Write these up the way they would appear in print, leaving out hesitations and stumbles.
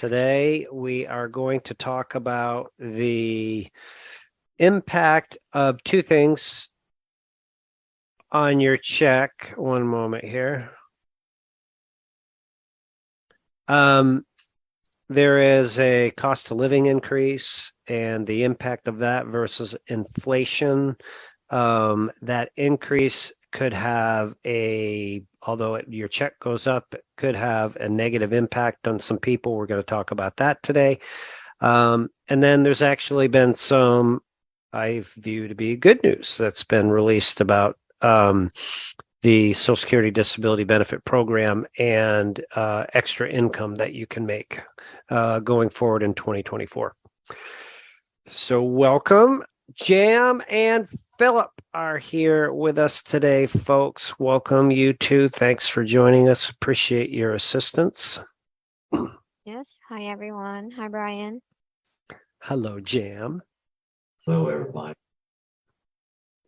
Today, we are going to talk about the impact of two things on your check. One moment here. There is a cost of living increase and the impact of that versus inflation. That increase could have although your check goes up, it could have a negative impact on some people. We're going to talk about that today. And then there's actually been some, I view to be good news that's been released about the Social Security Disability Benefit Program and extra income that you can make going forward in 2024. So welcome. Jam and Philip are here with us today, folks. Welcome, you two. Thanks for joining us. Appreciate your assistance. Yes. Hi, everyone. Hi, Brian. Hello, Jam. Hello, everyone.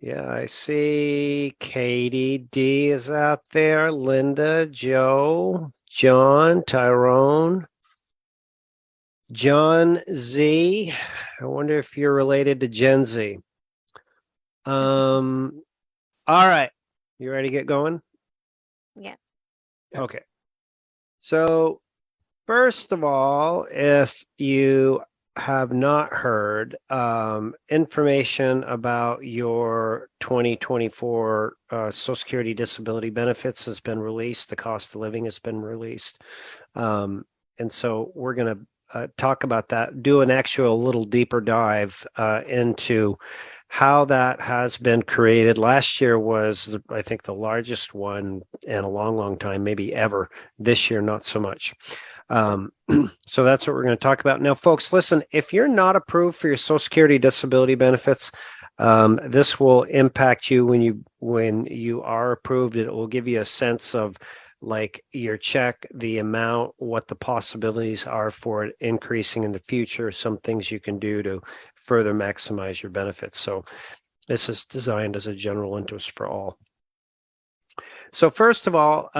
Yeah, I see Katie D is out there. Linda, Joe, John, Tyrone, John Z. I wonder if you're related to Gen Z. All right. You ready to get going? Yeah. Okay. So, first of all, if you have not heard, information about your 2024 Social Security Disability Benefits has been released. The cost of living has been released. And so we're going to talk about that, do an actual little deeper dive into how that has been created. Last year was, I think, the largest one in a long, long time, maybe ever. This year, not so much. So that's what we're going to talk about. Now, folks, listen, if you're not approved for your Social Security Disability Benefits, this will impact you when you are approved. It will give you a sense of like your check, the amount, what the possibilities are for it increasing in the future, some things you can do to further maximize your benefits. So this is designed as a general interest for all. So first of all,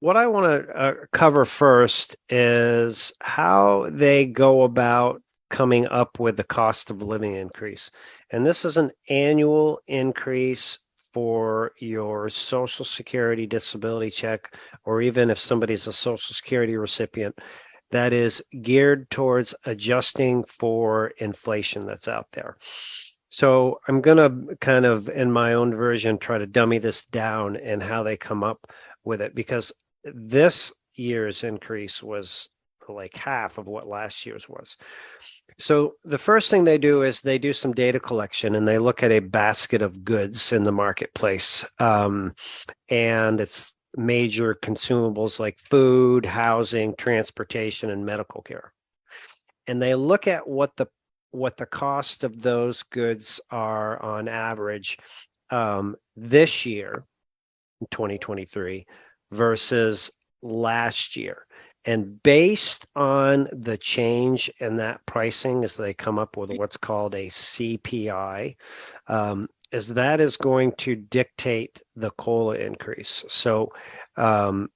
what I want to cover first is how they go about coming up with the cost of living increase. And this is an annual increase for your Social Security disability check, or even if somebody's a Social Security recipient, that is geared towards adjusting for inflation that's out there. So I'm going to kind of, in my own version, try to dummy this down and how they come up with it, because this year's increase was like half of what last year's was. So the first thing they do is they do some data collection and they look at a basket of goods in the marketplace. And it's major consumables like food, housing, transportation, and medical care. And they look at what the cost of those goods are on average this year, 2023, versus last year. And based on the change in that pricing, as they come up with what's called a CPI, as that is going to dictate the COLA increase. So, and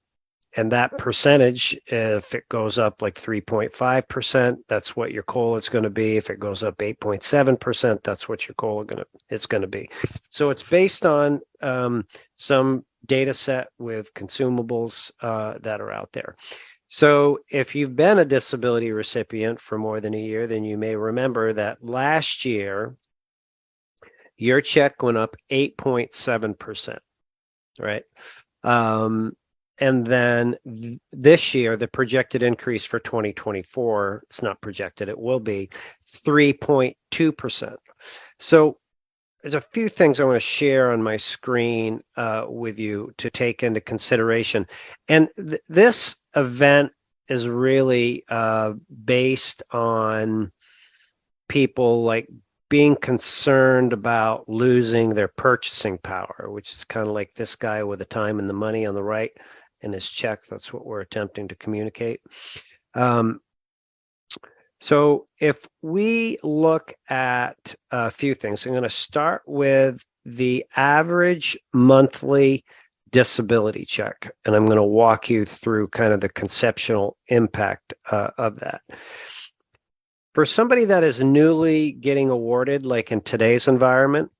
that percentage, if it goes up like 3.5%, that's what your COLA is going to be. If it goes up 8.7%, that's what your COLA it's going to be. So it's based on some data set with consumables that are out there. So if you've been a disability recipient for more than a year, then you may remember that last year, your check went up 8.7%, right? And then this year, the projected increase for 2024, it's not projected, it will be 3.2%. So there's a few things I want to share on my screen with you to take into consideration. And this event is really based on people like being concerned about losing their purchasing power, which is kind of like this guy with the time and the money on the right and his check. That's what we're attempting to communicate. So if we look at a few things, I'm going to start with the average monthly disability check. And I'm going to walk you through kind of the conceptual impact of that. For somebody that is newly getting awarded, like in today's environment,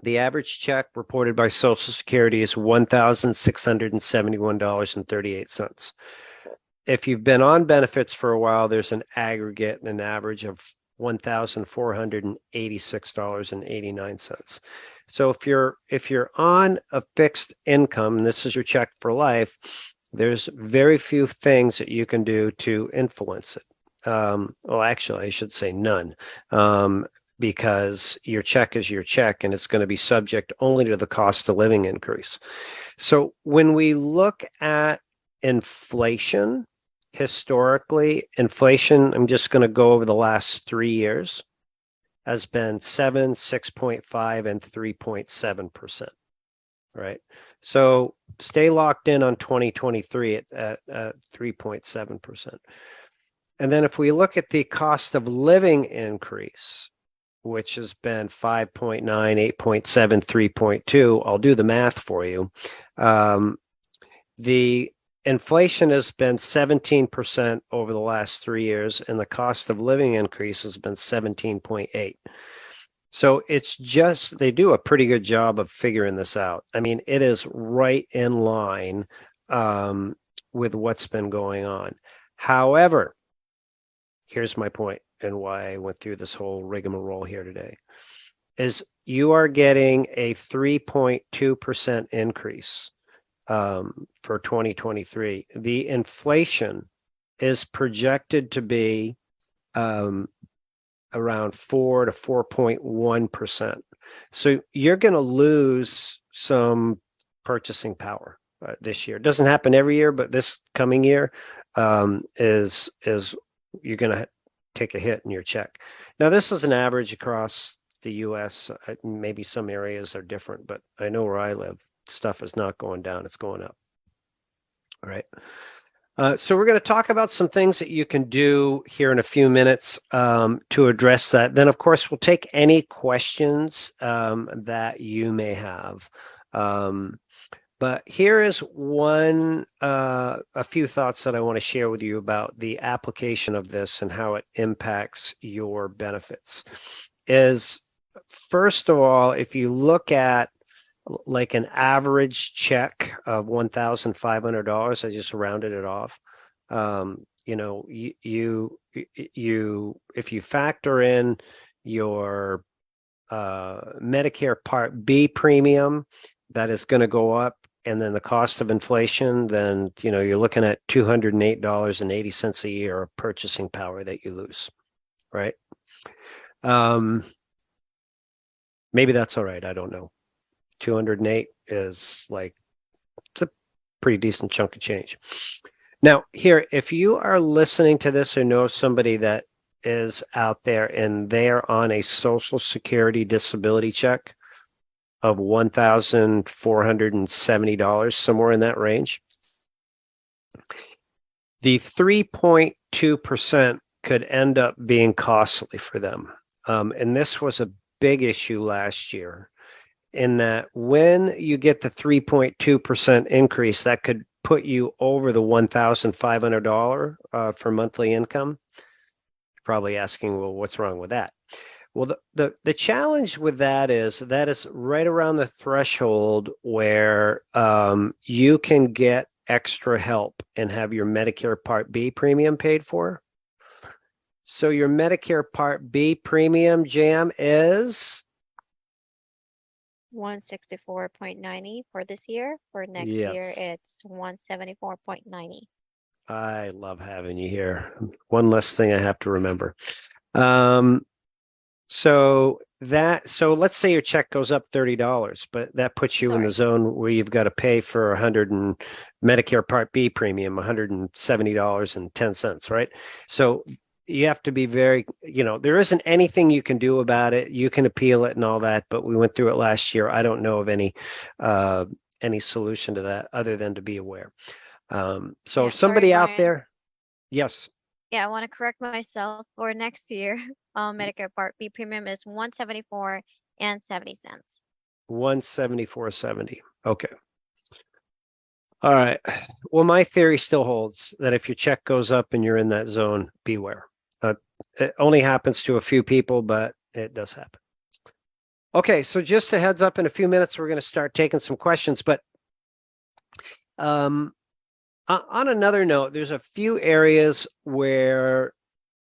the average check reported by Social Security is $1,671.38. If you've been on benefits for a while, there's an aggregate and an average of $1,486.89. So if you're on a fixed income, and this is your check for life, there's very few things that you can do to influence it. Well, actually, I should say none, because your check is your check and it's going to be subject only to the cost of living increase. So when we look at inflation, historically, inflation, I'm just going to go over the last 3 years, has been 7, 6.5, and 3.7%. Right. So stay locked in on 2023 at 3.7%. And then if we look at the cost of living increase, which has been 5.9, 8.7, 3.2, I'll do the math for you. The inflation has been 17% over the last 3 years, and the cost of living increase has been 17.8. So it's just, they do a pretty good job of figuring this out. I mean, it is right in line with what's been going on. However, here's my point and why I went through this whole rigmarole here today, is you are getting a 3.2% increase for 2023. The inflation is projected to be around 4 to 4.1%. So you're going to lose some purchasing power this year. It doesn't happen every year, but this coming year is you're going to take a hit in your check. Now, this is an average across the U.S. Maybe some areas are different, but I know where I live, stuff is not going down, it's going up. All right. So we're going to talk about some things that you can do here in a few minutes to address that. Then, of course, we'll take any questions that you may have. But here is a few thoughts that I want to share with you about the application of this and how it impacts your benefits. Is, first of all, if you look at like an average check of $1,500, I just rounded it off. You know, if you factor in your Medicare Part B premium, that is going to go up, and then the cost of inflation, then you're looking at $208.80 a year of purchasing power that you lose, right? Maybe that's all right. I don't know. 208 is like, it's a pretty decent chunk of change. Now, here, if you are listening to this or know somebody that is out there and they're on a Social Security disability check of $1,470, somewhere in that range, the 3.2% could end up being costly for them. And this was a big issue last year, in that when you get the 3.2% increase, that could put you over the $1,500 for monthly income. You're probably asking, well, what's wrong with that? Well, the challenge with that is right around the threshold where you can get extra help and have your Medicare Part B premium paid for. So your Medicare Part B premium, Jam, is $164.90 for this year. For next year, it's $174.90. I love having you here. One less thing I have to remember. So let's say your check goes up $30, but that puts you in the zone where you've got to pay for Medicare Part B premium, $170.10, right? So you have to be very, there isn't anything you can do about it. You can appeal it and all that, but we went through it last year. I don't know of any solution to that other than to be aware. So if somebody out there, yes. Yeah, I want to correct myself. For next year, Medicare Part B premium is $174.70. $174.70. Okay. All right. Well, my theory still holds that if your check goes up and you're in that zone, beware. It only happens to a few people, but it does happen. Okay, so just a heads up, in a few minutes, we're going to start taking some questions. But on another note, there's a few areas where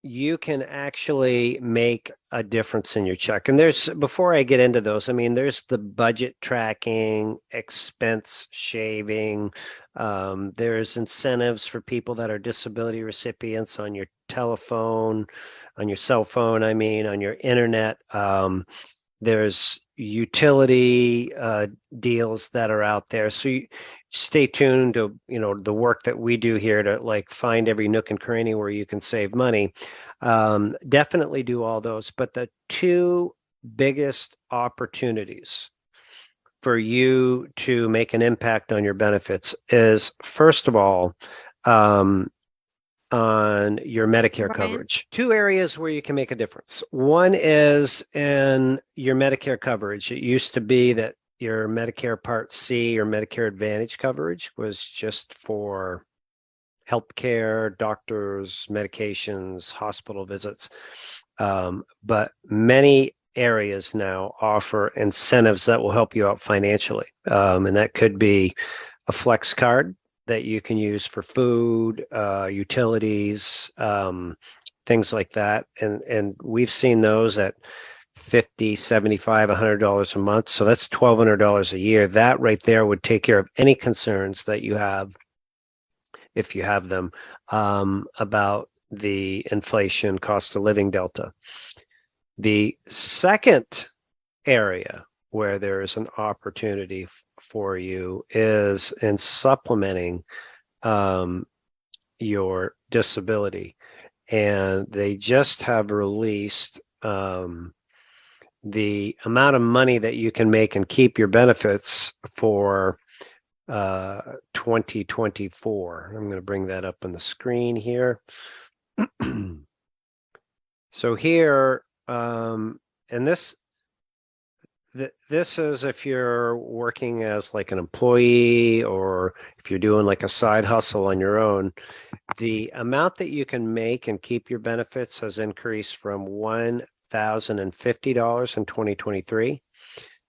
you can actually make a difference in your check. And before I get into those, I mean, there's the budget tracking, expense shaving. There's incentives for people that are disability recipients on your telephone, on your cell phone, I mean, on your internet. There's utility deals that are out there. So stay tuned to the work that we do here to like find every nook and cranny where you can save money. Definitely do all those. But the two biggest opportunities for you to make an impact on your benefits is, first of all, on your Medicare Brian? coverage. Two areas where you can make a difference. One is in your Medicare coverage. It used to be that your Medicare Part C or Medicare Advantage coverage was just for healthcare, doctors, medications, hospital visits. But many areas now offer incentives that will help you out financially. And that could be a flex card that you can use for food, utilities, things like that. And we've seen those at $50, $75, $100 a month. So that's $1,200 a year. That right there would take care of any concerns that you have, if you have them, about the inflation, cost of living delta. The second area where there is an opportunity for you is in supplementing your disability. And they just have released the amount of money that you can make and keep your benefits for 2024. I'm going to bring that up on the screen here. So here, and this is if you're working as like an employee or if you're doing like a side hustle on your own, the amount that you can make and keep your benefits has increased from $1,050 in 2023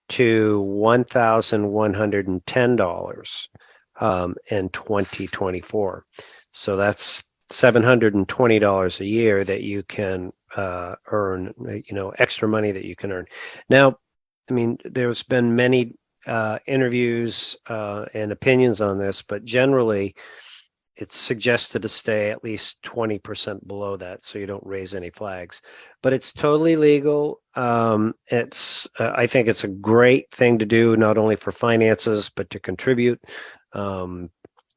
to $1,110 in 2024. So that's $720 a year that you can earn, extra money that you can earn. Now, I mean, there's been many interviews and opinions on this, but generally it's suggested to stay at least 20% below that so you don't raise any flags. But it's totally legal. I think it's a great thing to do, not only for finances, but to contribute.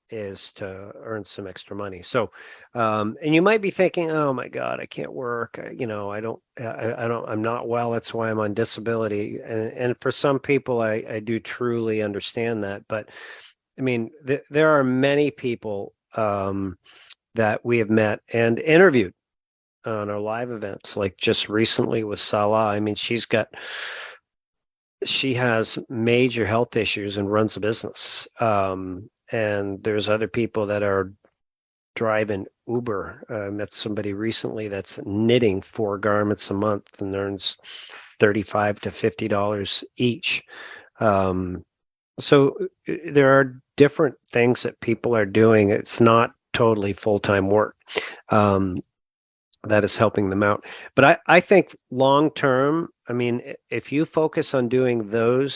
Is to earn some extra money. So, and you might be thinking, oh my God, I can't work. I'm not well. That's why I'm on disability. And for some people, I do truly understand that. But I mean, there are many people that we have met and interviewed on our live events, like just recently with Salah. I mean, she has major health issues and runs a business. And there's other people that are driving Uber. I met somebody recently that's knitting 4 garments a month and earns $35 to $50 each. So there are different things that people are doing. It's not totally full-time work that is helping them out. But I think long-term, I mean, if you focus on doing the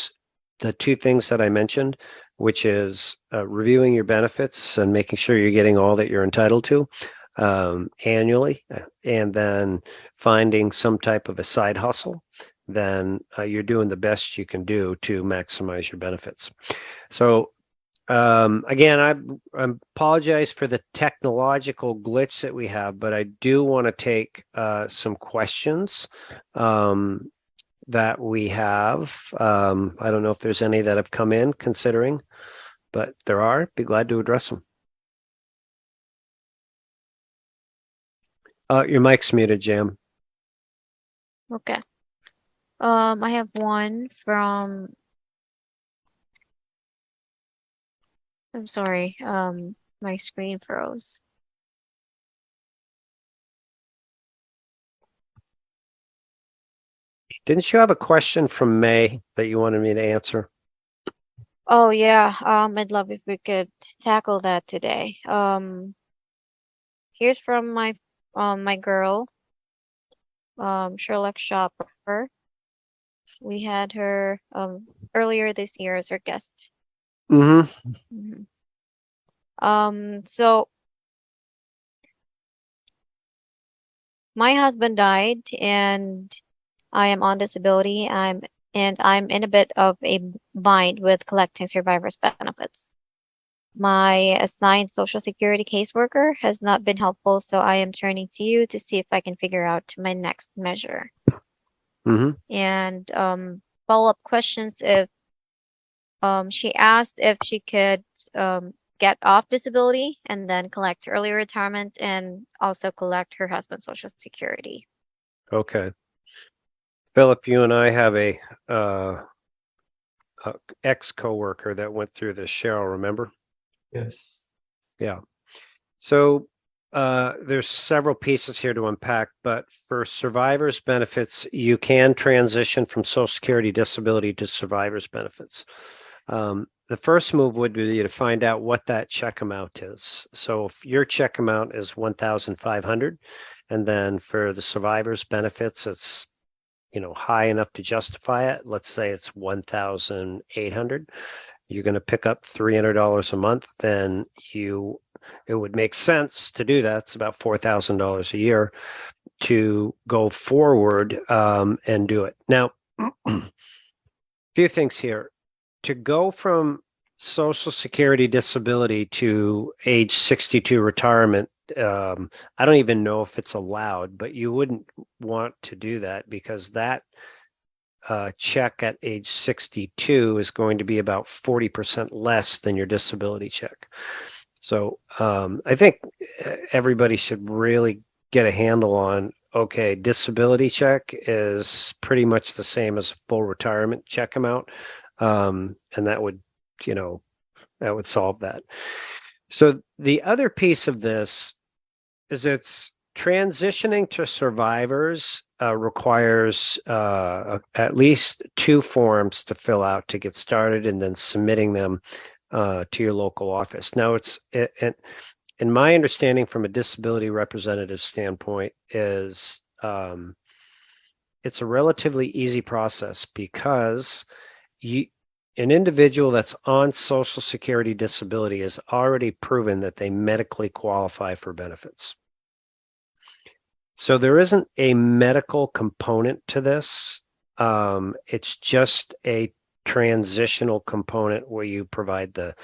two things that I mentioned, which is reviewing your benefits and making sure you're getting all that you're entitled to annually, and then finding some type of a side hustle, then you're doing the best you can do to maximize your benefits. So again, I apologize for the technological glitch that we have, but I do want to take some questions that we have. I don't know if there's any that have come in considering, but there are. Be glad to address them. Your mic's muted, Jam. Okay. I have one from I'm sorry. My screen froze. Didn't you have a question from May that you wanted me to answer? Oh yeah. I'd love if we could tackle that today. Here's from my girl, Sherlock Shopper. We had her earlier this year as our guest. Mm-hmm. Mhm. So my husband died and I am on disability. I'm in a bit of a bind with collecting survivors' benefits. My assigned Social Security caseworker has not been helpful, so I am turning to you to see if I can figure out my next measure. Mm-hmm. And follow-up questions if she asked if she could get off disability and then collect early retirement and also collect her husband's Social Security. Okay. Philip, you and I have a ex-coworker that went through this. Cheryl, remember? Yes. Yeah. So there's several pieces here to unpack, but for survivors benefits, you can transition from Social Security disability to survivors benefits. The first move would be to find out what that check amount is. So if your check amount is 1,500, and then for the survivors benefits, it's high enough to justify it. Let's say it's 1,800. You're going to pick up $300 a month, then it would make sense to do that. It's about $4,000 a year to go forward and do it. Now, a few things here. To go from Social Security disability to age 62 retirement, I don't even know if it's allowed, but you wouldn't want to do that because that check at age 62 is going to be about 40% less than your disability check. So I think everybody should really get a handle on, okay, disability check is pretty much the same as a full retirement check amount. And that would, that would solve that. So the other piece of this is it's transitioning to survivors requires at least 2 forms to fill out to get started and then submitting them to your local office. Now, in my understanding from a disability representative standpoint is it's a relatively easy process because an individual that's on Social Security disability has already proven that they medically qualify for benefits. So there isn't a medical component to this. It's just a transitional component where you provide the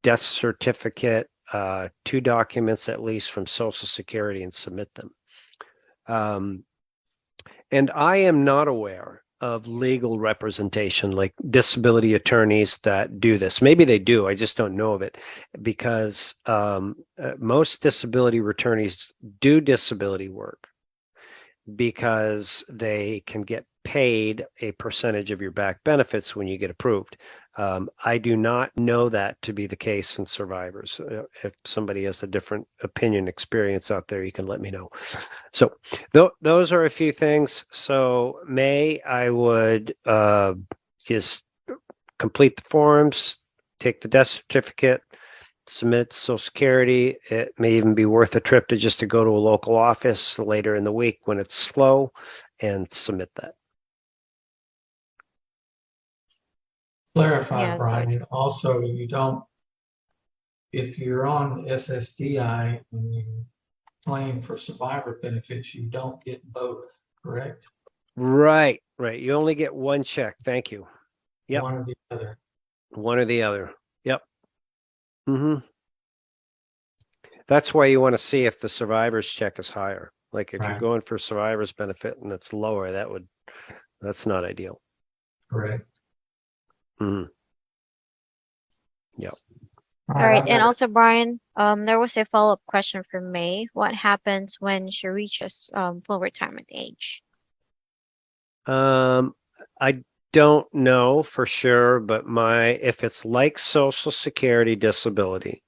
death certificate, 2 documents at least from Social Security and submit them. And I am not aware of legal representation like disability attorneys that do this. Maybe they do, I just don't know of it because most disability attorneys do disability work because they can get paid a percentage of your back benefits when you get approved. I do not know that to be the case in survivors. If somebody has a different opinion, experience out there, you can let me know. So those are a few things. So May, I would just complete the forms, take the death certificate, submit it to Social Security. It may even be worth a trip to go to a local office later in the week when it's slow and submit that. Clarify, Yeah, so Brian, also you don't, if you're on SSDI and you claim for survivor benefits, you don't get both, correct? Right. You only get one check. Thank you. Yep. One or the other. One or the other. Yep. Mm-hmm. That's why you want to see if the survivor's check is higher. Like if you're Right. going for survivor's benefit and it's lower, that's not ideal. Correct. Mm-hmm. Yep. all right, and also Brian, there was a follow-up question from May. What happens when she reaches full retirement age? I don't know for sure, but if it's like Social Security disability,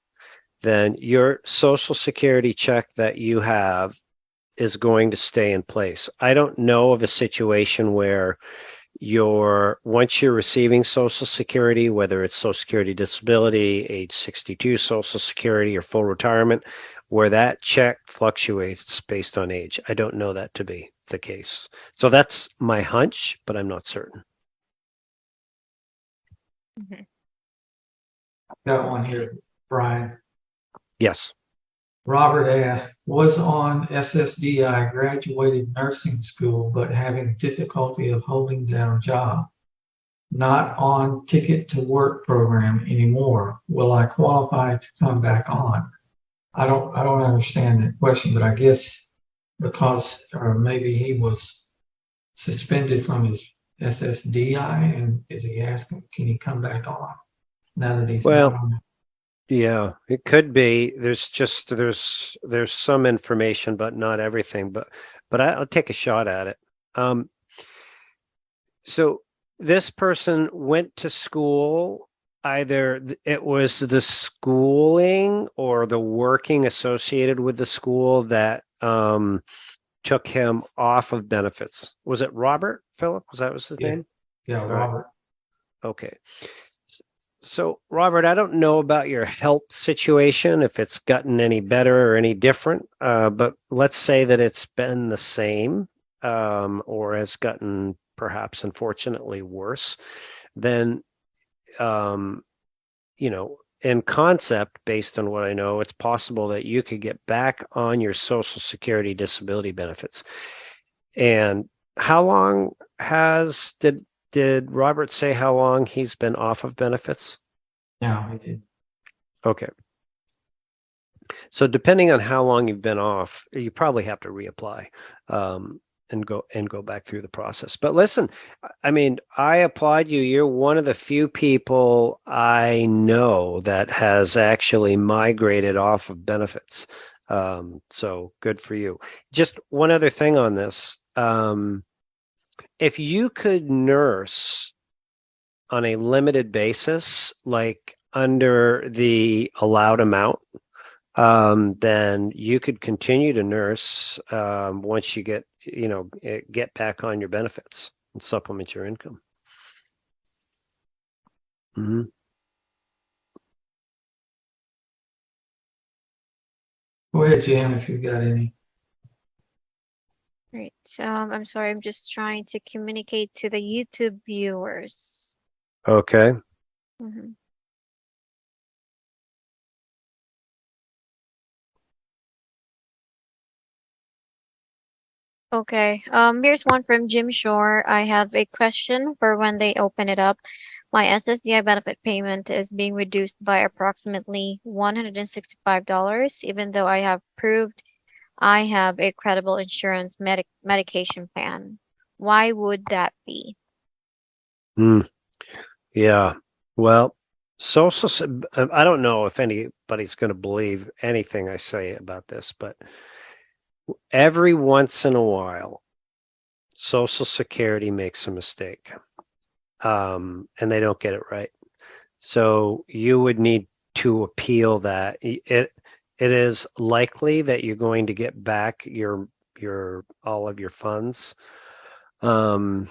then your Social Security check that you have is going to stay in place. I don't know of a situation where once you're receiving Social Security, whether it's Social Security disability, age 62 Social Security, or full retirement, where that check fluctuates based on age. I don't know that to be the case. So that's my hunch, but I'm not certain. Mhm. Got one here, Brian. Yes. Robert asked, was on SSDI, graduated nursing school, but having difficulty of holding down job. Not on ticket to work program anymore. Will I qualify to come back on? I don't understand that question, but I guess because, or maybe he was suspended from his SSDI, and is he asking, can he come back on now that he's not Well, on? yeah, it could be. There's some information, but not everything. But I'll take a shot at it. So this person went to school. Either it was the schooling or the working associated with the school that took him off of benefits. Was it Robert Phillip? Was his Yeah, name? yeah, All right. Robert. Okay. So, Robert, I don't know about your health situation, if it's gotten any better or any different, but let's say that it's been the same or has gotten perhaps unfortunately worse. Then, um, in concept, based on what I know, it's possible that you could get back on your Social Security disability benefits. And how long did Robert say how long he's been off of benefits? No, he did. Okay. So depending on how long you've been off, you probably have to reapply and go back through the process. But listen, I mean, I applaud you. You're one of the few people I know that has actually migrated off of benefits. So good for you. Just one other thing on this. If you could nurse on a limited basis, like under the allowed amount, then you could continue to nurse once you get back on your benefits and supplement your income. Mm-hmm. Go ahead, Jim, if you've got any. Great. I'm sorry, I'm just trying to communicate to the YouTube viewers. Okay. Mhm. Okay. Here's one from Jim Shore. I have a question for when they open it up. My SSDI benefit payment is being reduced by approximately $165, even though I have proved I have a credible insurance medication plan. Why would that be? Mm, yeah. Well, I don't know if anybody's going to believe anything I say about this, but every once in a while, Social Security makes a mistake, and they don't get it right. So you would need to appeal that. It is likely that you're going to get back your all of your funds, but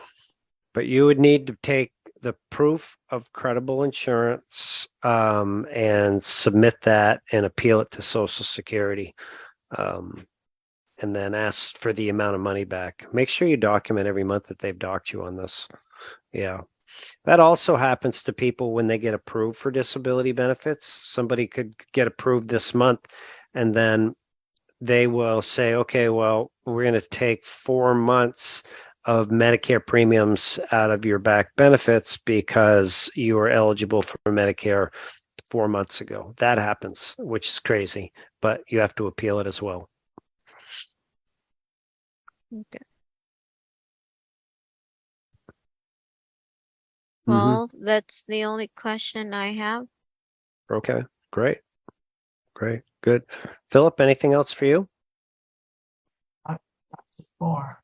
you would need to take the proof of credible insurance and submit that and appeal it to Social Security, and then ask for the amount of money back. Make sure you document every month that they've docked you on this. Yeah. That also happens to people when they get approved for disability benefits. Somebody could get approved this month, and then they will say, okay, well, we're going to take 4 months of Medicare premiums out of your back benefits because you were eligible for Medicare 4 months ago. That happens, which is crazy, but you have to appeal it as well. Okay. Mm-hmm. Well, that's the only question I have. Okay, great. Good. Philip, anything else for you? Not so far.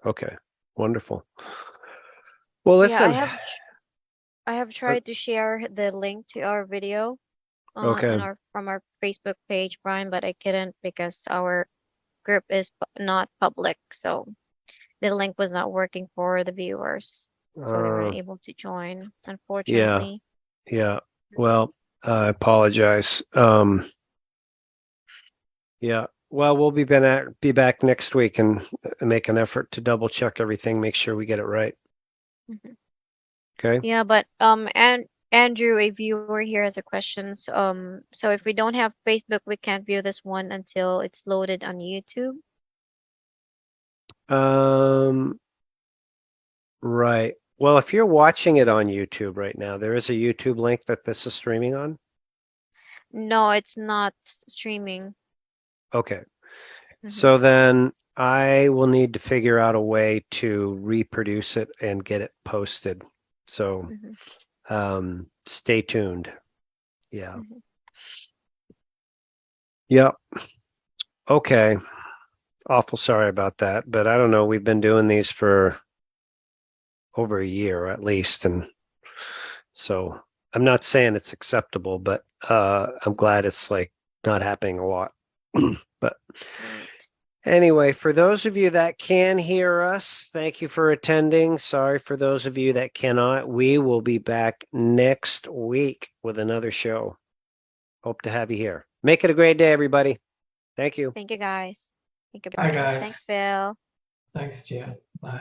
Okay, wonderful. Well, Yeah, listen. I have tried to share the link to our video Okay. on our from our Facebook page, Brian, but I couldn't because our group is not public, so the link was not working for the viewers, so they weren't Uh, able to join, yeah. unfortunately. Yeah. Well, I apologize. Yeah. Well, we'll be back next week and make an effort to double check everything, make sure we get it right. Mhm. Okay. Yeah, but and Andrew, a viewer here has a question. So if we don't have Facebook, we can't view this one until it's loaded on YouTube. Right. Well, if you're watching it on YouTube right now, there is a YouTube link that this is streaming on. No, it's not streaming. Okay. Hmm. So then I will need to figure out a way to reproduce it and get it posted. So Hmm. stay tuned. Yeah. Hmm. Yep. Okay. Awful sorry about that, but I don't know. We've been doing these for over a year at least, and so I'm not saying it's acceptable, but I'm glad it's like not happening a lot. But Right. anyway, for those of you that can hear us, thank you for attending. Sorry for those of you that cannot. We will be back next week with another show. Hope to have you here. Make it a great day, everybody. Thank you. Thank you, guys. Thank you, Bye, Brian. Thanks, guys. Phil. Thanks, Jen. Bye.